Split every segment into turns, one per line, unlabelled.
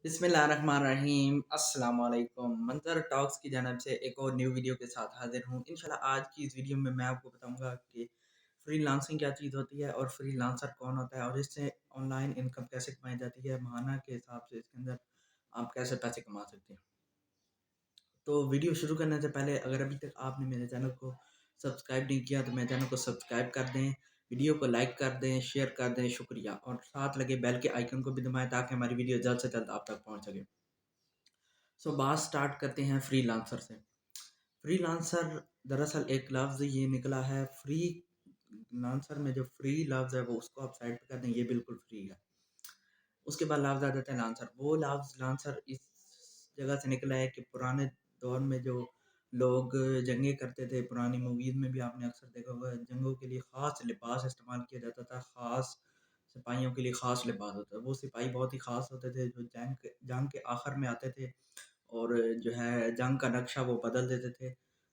बिस्मिल्लाहिर्रहमानिर्रहीम। अस्सलाम वालेकुम। मंजर टॉक्स की जानब से एक और न्यू वीडियो के साथ हाजिर हूँ। इंशाल्लाह आज की इस वीडियो में मैं आपको बताऊंगा कि फ्रीलांसिंग क्या चीज़ होती है और फ्रीलांसर कौन होता है और इससे ऑनलाइन इनकम कैसे कमाई जाती है, माहाना के हिसाब से इसके अंदर आप कैसे पैसे कमा सकते हैं। तो वीडियो शुरू करने से पहले अगर अभी तक आपने मेरे चैनल को सब्सक्राइब नहीं किया तो मेरे चैनल को सब्सक्राइब कर दें, वीडियो को लाइक कर दें, शेयर कर दें, शुक्रिया। और साथ लगे बेल के आइकन को भी दबाएं ताकि हमारी वीडियो जल्द से जल्द आप तक पहुंच सके। बात स्टार्ट करते हैं फ्रीलांसर से। फ्रीलांसर दरअसल एक लफ्ज़ ये निकला है फ्री लांसर में, जो फ्री लफ्ज़ है वो उसको आप साइड पे कर दें, ये बिल्कुल फ्री है। उसके बाद लफ्ज़ आ जाता है लांसर। वो लफ्ज़ लांसर इस जगह से निकला है कि पुराने दौर में जो लोग जंगें करते थे, पुरानी मूवीज़ में भी आपने अक्सर देखा होगा, जंगों के लिए ख़ास लिबास इस्तेमाल किया जाता था, ख़ास सिपाहियों के लिए ख़ास लिबास होता है। वो सिपाही बहुत ही ख़ास होते थे जो जंग के आखिर में आते थे और जो है जंग का नक्शा वो बदल देते थे,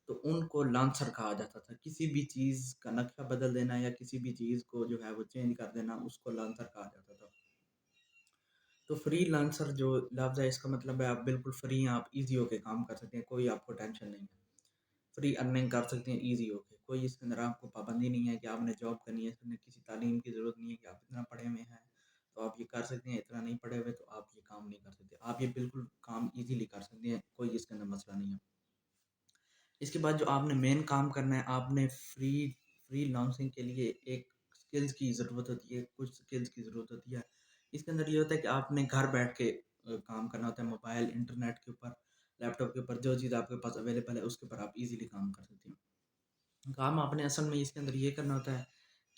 तो उनको लांसर कहा जाता था। किसी भी चीज़ का नक्शा बदल देना या किसी भी चीज़ को जो है वो चेंज कर देना, उसको लांसर कहा जाता था। तो फ्रीलांसर जो लफ्ज़ है इसका मतलब है आप बिल्कुल फ्री हैं, आप ईज़ी होके काम कर सकते हैं, कोई आपको टेंशन नहीं है। फ्री अर्निंग कर सकते हैं ईज़ी होके, कोई इसके अंदर आपको पाबंदी नहीं है कि आपने जॉब करनी है, इसमें किसी तालीम की ज़रूरत नहीं है कि आप इतना पढ़े हुए हैं तो आप ये कर सकते हैं, इतना नहीं पढ़े हुए तो आप ये काम नहीं कर सकते। आप ये बिल्कुल काम ईज़िली कर सकते हैं, कोई इसके अंदर मसला नहीं है। इसके बाद जो आपने मेन काम करना है, आपने फ्रीलांसिंग के लिए एक स्किल्स की ज़रूरत होती है, कुछ स्किल्स की ज़रूरत होती है। इसके अंदर ये होता है कि आपने घर बैठ के काम करना होता है, मोबाइल, इंटरनेट के ऊपर, लैपटॉप के ऊपर, जो चीज़ आपके पास अवेलेबल है उसके ऊपर आप ईज़िली काम कर सकते हैं। काम आपने असल में इसके अंदर ये करना होता है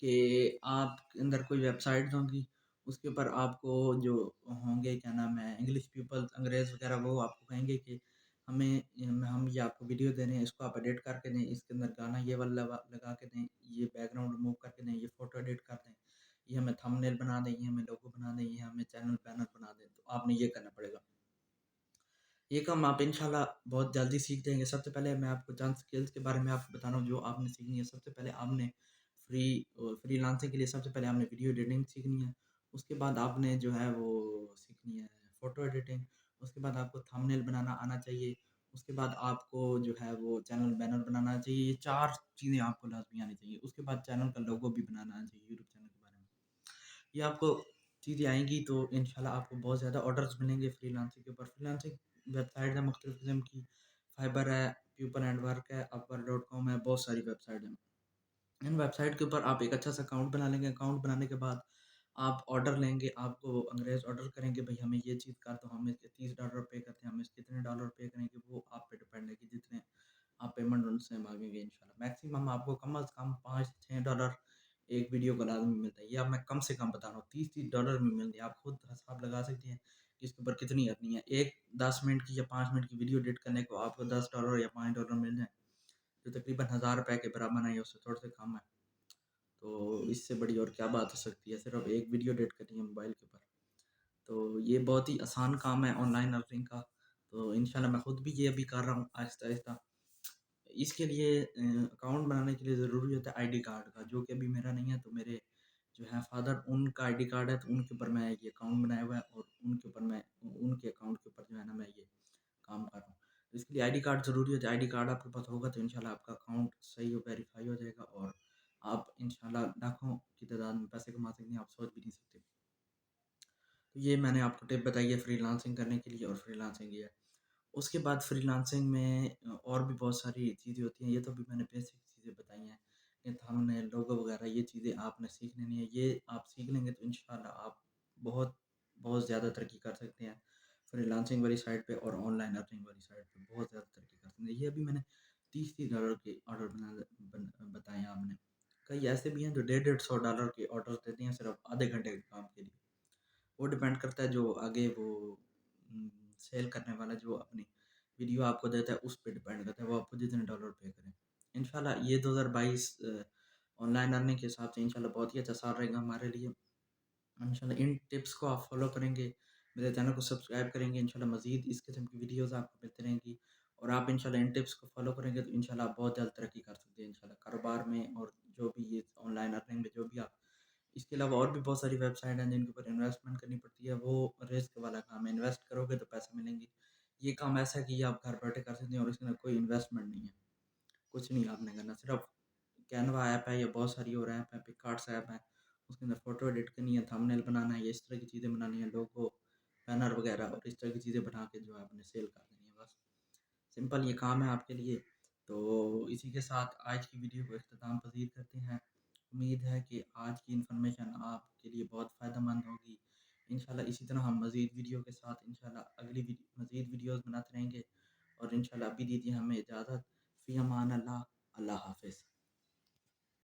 कि आपके अंदर कोई वेबसाइट्स होंगी, उसके ऊपर आपको जो होंगे क्या नाम है, इंग्लिश पीपल, अंग्रेज़ वगैरह, वो आपको कहेंगे कि हम ये आपको वीडियो दे रहे हैं, इसको आप एडिट करके दें, इसके अंदर गाना ये वाला लगा के दें, ये बैकग्राउंड रिमूव करके दें, ये फ़ोटो एडिट कर दें, ये हमें थंबनेल बना दें, ये हमें लोगो बना दें, ये हमें चैनल बैनर बना दें, तो आपने ये करना पड़ेगा। ये काम आप इंशाल्लाह बहुत जल्दी सीख जाएँगे। सबसे पहले मैं आपको चंद स्किल्स के बारे में आपको बता रहा हूँ जो आपने सीखनी है। सबसे पहले आपने फ्रीलांसिंग के लिए सबसे पहले आपने वीडियो एडिटिंग सीखनी है। उसके बाद आपने जो है वो सीखनी है फ़ोटो एडिटिंग। उसके बाद आपको थंबनेल बनाना आना चाहिए। उसके बाद आपको जो है वो चैनल बैनर बनाना चाहिए। ये 4 चीज़ें आपको लाज़मी आनी चाहिए। उसके बाद चैनल का लोगो भी बनाना आना चाहिए यूट्यूब चैनल के बारे में। ये आपको चीज़ें आएँगी तो इंशाल्लाह आपको बहुत ज़्यादा ऑर्डर्स मिलेंगे फ्रीलांसिंग के ऊपर। फ्रीलांसिंग वेबसाइट है मुख्तलिफ़ किस्म की, फाइवर है, पीपल एंड वर्क है, अपवर्क डॉट कॉम है, बहुत सारी वेबसाइट हैं। इन वेबसाइट के ऊपर आप एक अच्छा सा अकाउंट बना लेंगे। अकाउंट बनाने के बाद आप ऑर्डर लेंगे, आपको अंग्रेज़ ऑर्डर करेंगे, भई हमें ये चीज़ कर दो, हम इसके $30 पे करते हैं, हम इसके इतने डॉलर पे करेंगे, वो आप पे डिपेंड है कि जितने आप पेमेंट उनसे माँगेंगे इंशाल्लाह। मैक्सिमम आपको कम से कम $5-6 एक वीडियो का लाज़मी मिलता है। ये अब मैं कम से कम बता रहा हूँ, $30-30 में मिलती है। आप खुद हिसाब लगा सकते हैं कि इसके ऊपर कितनी अर्निंग है। एक 10 मिनट की या 5 मिनट की वीडियो एडिट करने को आपको $10 या $5 मिल जाएँ, जो तकरीबन ₹1000 के बराबर है या उससे थोड़े से कम है। तो इससे बड़ी और क्या बात हो सकती है, सिर्फ़ एक वीडियो एडिट करनी है मोबाइल के ऊपर। तो ये बहुत ही आसान काम है ऑनलाइन अर्निंग का। तो इंशाल्लाह मैं खुद भी ये अभी कर रहा हूँ आहिस्ता-आहिस्ता। इसके लिए अकाउंट बनाने के लिए ज़रूरी होता है आईडी कार्ड का, जो कि अभी मेरा नहीं है। तो मेरे जो है फादर, उनका आईडी कार्ड है, तो उनके ऊपर मैं ये अकाउंट बनाया हुआ है और उनके ऊपर मैं उनके अकाउंट के ऊपर जो है ना मैं ये काम कर रहा हूँ। तो इसके लिए आईडी कार्ड ज़रूरी होता है। आईडी कार्ड आपके पास होगा तो इंशाल्लाह आपका अकाउंट सही हो, वेरीफ़ाई हो जाएगा और आप इंशाल्लाह लाखों की तादाद में पैसे कमा सकते हैं, आप सोच भी नहीं सकते। तो ये मैंने आपको टिप बताई है फ्रीलांसिंग करने के लिए और फ्रीलांसिंग ये है। उसके बाद फ्रीलांसिंग में और भी बहुत सारी चीज़ें होती हैं। ये तो अभी मैंने बेसिक चीज़ें बताई हैं कि थंबनेल, लोगो वगैरह, ये चीज़ें आपने सीख लेनी है। ये आप सीख लेंगे तो इंशाल्लाह आप बहुत बहुत ज़्यादा तरक्की कर सकते हैं फ्रीलांसिंग वाली साइट पे और ऑनलाइन अर्निंग वाली साइट पे बहुत ज़्यादा तरक्की कर सकते हैं। ये अभी मैंने $30 के ऑर्डर बताए हैं आपने। कई ऐसे भी हैं जो $150-150 के ऑर्डर देते हैं सिर्फ आधे घंटे के काम के लिए। वो डिपेंड करता है जो आगे वो सेल करने वाला जो अपनी वीडियो आपको देता है उस पे डिपेंड करता है, वो आपको जितने डॉलर पे करें। इंशाल्लाह ये 2022 ऑनलाइन अर्निंग के हिसाब से इंशाल्लाह बहुत ही अच्छा साल रहेगा हमारे लिए। इंशाल्लाह इन टिप्स को आप फॉलो करेंगे, मेरे चैनल को सब्सक्राइब करेंगे, इंशाल्लाह मज़ीद इस किस्म की वीडियोज़ आपको मिलती रहेंगी और आप इंशाल्लाह इन टिप्स को फॉलो करेंगे तो इंशाल्लाह आप बहुत जल्द तरक्की कर सकते हैं इंशाल्लाह कारोबार में और जो भी ये ऑनलाइन अर्निंग में जो भी आप اس کے علاوہ اور بھی بہت ساری ویب سائٹ ہیں جن کے اوپر انویسٹمنٹ کرنی پڑتی ہے، وہ رسک والا کام ہے، انویسٹ کرو گے تو پیسے ملیں گے۔ یہ کام ایسا ہے کہ یہ آپ گھر بیٹھے کر سکتے ہیں اور اس کے اندر کوئی انویسٹمنٹ نہیں ہے، کچھ نہیں آپ نے کرنا، صرف کینوا ایپ ہے یا بہت ساری اور ایپ ہیں، پک کارٹس ایپ ہیں، اس کے اندر فوٹو ایڈٹ کرنی ہے، تھمب نیل بنانا ہے، یا اس طرح کی چیزیں بنانی ہیں، لوگو، بینر وغیرہ، اور اس طرح کی چیزیں بنا کے جو ہے آپ نے سیل کر دینی ہے، بس سمپل یہ کام ہے آپ کے لیے۔ تو اسی کے ساتھ آج کی ویڈیو کو اختتام پذیر کرتے ہیں۔ امید ہے کہ آج کی انفارمیشن آپ کے لیے بہت فائدہ مند ہوگی۔ انشاءاللہ اسی طرح ہم مزید ویڈیو کے ساتھ انشاءاللہ مزید ویڈیوز بناتے رہیں گے، اور انشاءاللہ ابھی دیجیے ہمیں اجازت۔ فی امان اللہ، اللہ حافظ۔